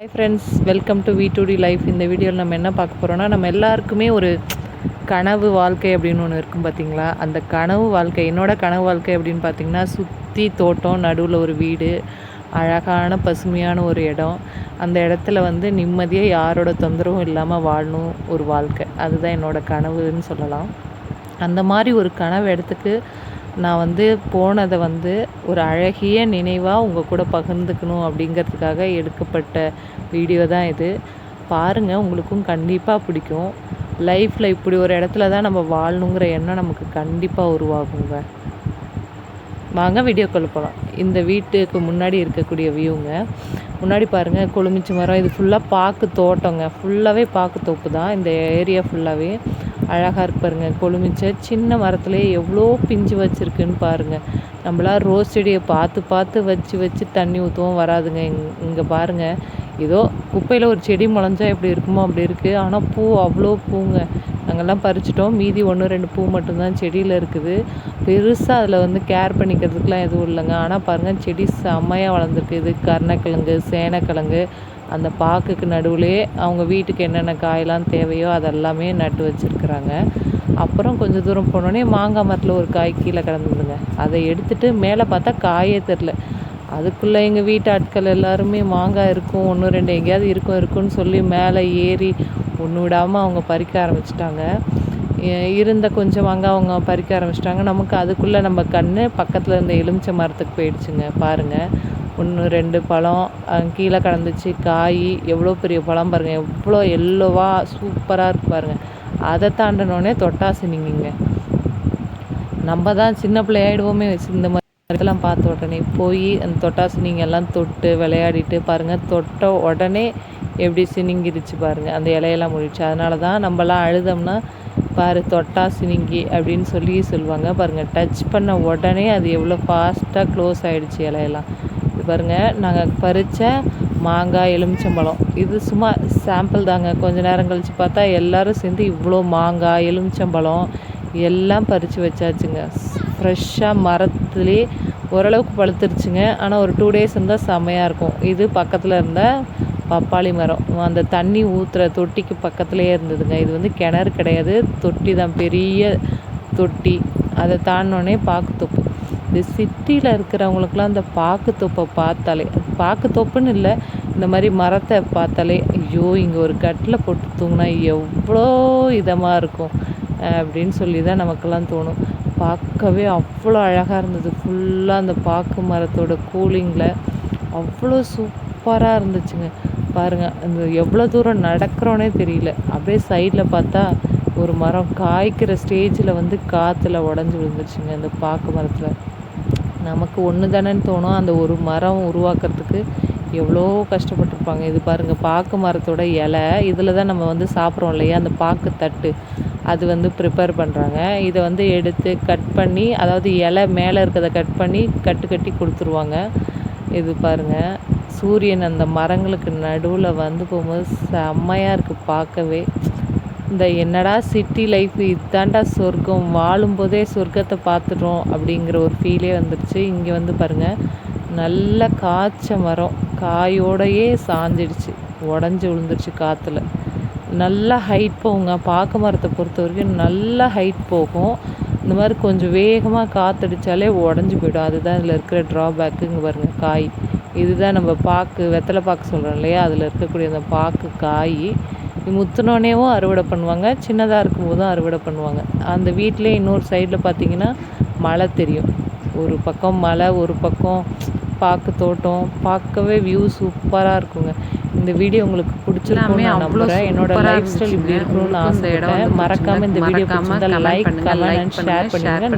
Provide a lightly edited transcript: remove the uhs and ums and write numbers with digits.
Hi friends, welcome to V2D life. இந்த வீடியோவில் நம்ம என்ன பார்க்க போகிறோம்னா, நம்ம எல்லாருக்குமே ஒரு கனவு வாழ்க்கை அப்படின்னு ஒன்று இருக்கும் பார்த்தீங்களா? அந்த கனவு வாழ்க்கை, என்னோட கனவு வாழ்க்கை அப்படின்னு பார்த்தீங்கன்னா, சுற்றி தோட்டம், நடுவில் ஒரு வீடு, அழகான பசுமையான ஒரு இடம். அந்த இடத்துல வந்து நிம்மதியாக யாரோட தொந்தரவும் இல்லாமல் வாழணும் ஒரு வாழ்க்கை. அதுதான் என்னோட கனவுன்னு சொல்லலாம். அந்த மாதிரி ஒரு கனவு இடத்துக்கு நான் வந்து போனதை வந்து ஒரு அழகிய நினைவாக உங்கள் கூட பகிர்ந்துக்கணும் அப்படிங்கிறதுக்காக எடுக்கப்பட்ட வீடியோ தான் இது. பாருங்கள், உங்களுக்கும் கண்டிப்பாக பிடிக்கும். லைஃப்பில் இப்படி ஒரு இடத்துல தான் நம்ம வாழணுங்கிற எண்ணம் நமக்கு கண்டிப்பாக உருவாகுங்க. வாங்க வீடியோக்குள்ள போகலாம். இந்த வீட்டுக்கு முன்னாடி இருக்கக்கூடிய வியூங்க. முன்னாடி பாருங்கள், கொழுமிச்சி மரம். இது ஃபுல்லாக பாக்கு தோட்டங்க. ஃபுல்லாகவே பாக்கு தோப்பு தான் இந்த ஏரியா ஃபுல்லாகவே. அழகாக இருக்கு பாருங்கள். கொழுமிச்சை சின்ன மரத்துலேயே எவ்வளோ பிஞ்சு வச்சுருக்குன்னு பாருங்கள். நம்மளாம் ரோஸ் செடியை பார்த்து பார்த்து வச்சு தண்ணி ஊற்றவும் வராதுங்க. இங்கே பாருங்கள், ஏதோ குப்பையில் ஒரு செடி முளைஞ்சா எப்படி இருக்குமோ அப்படி இருக்குது. ஆனால் பூ அவ்வளோ பூங்க. நாங்கள்லாம் பறிச்சிட்டோம். மீதி 1-2 பூ மட்டும்தான் செடியில் இருக்குது. பெருசாக அதில் வந்து கேர் பண்ணிக்கிறதுக்கெலாம் எதுவும் இல்லைங்க. ஆனால் பாருங்கள், செடி செம்மையாக வளர்ந்துருக்கு. இது கருணக்கிழங்கு, சேனக்கிழங்கு, அந்த பாக்குக்கு நடுவுலே அவங்க வீட்டுக்கு என்னென்ன காயெல்லாம் தேவையோ அதெல்லாமே நட்டு வச்சுருக்குறாங்க. அப்புறம் கொஞ்சம் தூரம் போனோடனே மாங்காய் மரத்தில் ஒரு காய் கீழே கிடந்ததுங்க. அதை எடுத்துகிட்டு மேலே பார்த்தா காயே தெரில. அதுக்குள்ளே எங்கள் வீட்டு ஆட்கள் எல்லாருமே மாங்காய் இருக்கும், 1-2 எங்கேயாவது இருக்குன்னு சொல்லி மேலே ஏறி ஒன்று விடாமல் அவங்க பறிக்க ஆரம்பிச்சிட்டாங்க. இருந்த கொஞ்சம் மாங்காய் அவங்க பறிக்க ஆரம்பிச்சிட்டாங்க. நமக்கு அதுக்குள்ளே நம்ம கண்ணு பக்கத்தில் இருந்த எலுமிச்சை மரத்துக்கு போயிடுச்சுங்க. பாருங்கள், 1-2 பழம் கீழே கிடந்துச்சு. காய் எவ்வளோ பெரிய பழம் பாருங்கள், எவ்வளோ எல்லோவாக சூப்பராக இருக்கு பாருங்கள். அதை தாண்டினோடனே தொட்டாசினிங்க. நம்ம தான் சின்ன பிள்ளையாயிடுவோமே இந்த மாதிரி இதெல்லாம் பார்த்த உடனே போய் அந்த தொட்டாசினிங்க எல்லாம் தொட்டு விளையாடிட்டு பாருங்கள். தொட்ட உடனே எப்படி சினிங்கிருச்சு பாருங்கள், அந்த இலையெல்லாம் முடிச்சு. அதனால தான் நம்மலாம் அழுதோம்னா பாரு தொட்டா சினிங்கி அப்படின்னு சொல்லுவாங்க பாருங்கள். டச் பண்ண உடனே அது எவ்வளோ ஃபாஸ்ட்டாக க்ளோஸ் ஆகிடுச்சு இலையெல்லாம். இது பாருங்கள், நாங்கள் பறித்த மாங்காய், எலுமிச்சம்பழம். இது சும்மா சாம்பிள் தாங்க. கொஞ்சம் நேரம் கழித்து பார்த்தா எல்லோரும் சேர்ந்து இவ்வளோ மாங்காய், எலுமிச்சம்பழம் எல்லாம் பறித்து வச்சாச்சுங்க. ஃப்ரெஷ்ஷாக மரத்துலேயே ஓரளவுக்கு பழுத்துருச்சுங்க. ஆனால் ஒரு 2 days இருந்தால் செம்மையாக இருக்கும். இது பக்கத்தில் இருந்த பப்பாளி மரம், அந்த தண்ணி ஊற்றுற தொட்டிக்கு பக்கத்துலேயே இருந்ததுங்க. இது வந்து கிணறு கிடையாது, தொட்டி தான், பெரிய தொட்டி. அதை தாண்டினோடனே பாக்குத்தோப்பு. இது சிட்டியில் இருக்கிறவங்களுக்குலாம் அந்த பாக்குத்தோப்பை பார்த்தாலே, பாக்குத்தோப்புன்னு இல்லை, இந்த மாதிரி மரத்தை பார்த்தாலே ஐயோ இங்கே ஒரு கட்டில் போட்டு தூங்கினா எவ்வளோ இதமாக இருக்கும் அப்படின்னு சொல்லி தான் நமக்கெல்லாம் தோணும். பார்க்கவே அவ்வளோ அழகாக இருந்தது. ஃபுல்லாக அந்த பாக்கு மரத்தோட கூலிங்கில் அவ்வளோ சூப்பராக இருந்துச்சுங்க. பாருங்கள், அந்த எவ்வளோ தூரம் நடக்கிறோன்னே தெரியல. அப்படியே சைடில் பார்த்தா ஒரு மரம் காய்க்கிற ஸ்டேஜில் வந்து காற்றுல உடஞ்சி விழுந்துச்சுங்க. அந்த பாக்கு மரத்தில் நமக்கு ஒன்று தானேன்னு தோணும். அந்த ஒரு மரம் உருவாக்குறதுக்கு எவ்வளோ கஷ்டப்பட்டுருப்பாங்க. இது பாருங்கள், பாக்கு மரத்தோட இலை. இதில் தான் நம்ம வந்து சாப்பிட்றோம் இல்லையா, அந்த பாக்கு தட்டு, அது வந்து ப்ரிப்பேர் பண்ணுறாங்க. இதை வந்து எடுத்து கட் பண்ணி, அதாவது இலை மேலே இருக்கிறத கட் பண்ணி கட்டி கொடுத்துருவாங்க. இது பாருங்கள், சூரியன் அந்த மரங்களுக்கு நடுவில் வந்து போகும்போது செம்மையாக இருக்குது பார்க்கவே. இந்த என்னடா சிட்டி லைஃப், இதுதாண்டா சொர்க்கம், வாழும்போதே சொர்க்கத்தை பார்த்துட்டோம் அப்படிங்கிற ஒரு ஃபீலே வந்துடுச்சு. இங்கே வந்து பாருங்கள், நல்ல காய்ச்ச மரம் காயோடையே சாஞ்சிடுச்சு, உடஞ்சி விழுந்துருச்சு காற்றுல. நல்லா ஹைட் போகுங்க. பாக்கு மரத்தை பொறுத்த வரைக்கும் நல்லா ஹைட் போகும். இந்த மாதிரி கொஞ்சம் வேகமாக காற்றடிச்சாலே உடஞ்சி போயிடும். அதுதான் இதில் இருக்கிற ட்ராபேக்கு. இங்கே பாருங்கள், காய் இதுதான் நம்ம பாக்கு, வெத்தலை பாக்கு சொல்கிறோம் இல்லையா, அதில் இருக்கக்கூடிய அந்த பாக்கு காய் முத்துனோடனேவும் அறுவடை பண்ணுவாங்க, சின்னதாக இருக்கும்போதும் அறுவடை பண்ணுவாங்க. அந்த வீட்டிலே இன்னொரு சைடில் பார்த்தீங்கன்னா மலை தெரியும். ஒரு பக்கம் மலை, ஒரு பக்கம் பாக்கு தோட்டம். பார்க்கவே வியூ சூப்பராக இருக்குங்க. இந்த வீடியோ உங்களுக்கு பிடிச்சிருக்கும்னு நான் நம்புகிறேன். என்னோட லைஃப் ஸ்டைல் இப்படி இருக்கணும்னு ஆசைப்பட்டேன். மறக்காமல் இந்த வீடியோ பிடிச்சிருந்தா லைக், கமெண்ட் அண்ட் ஷேர் பண்ணுங்கள்.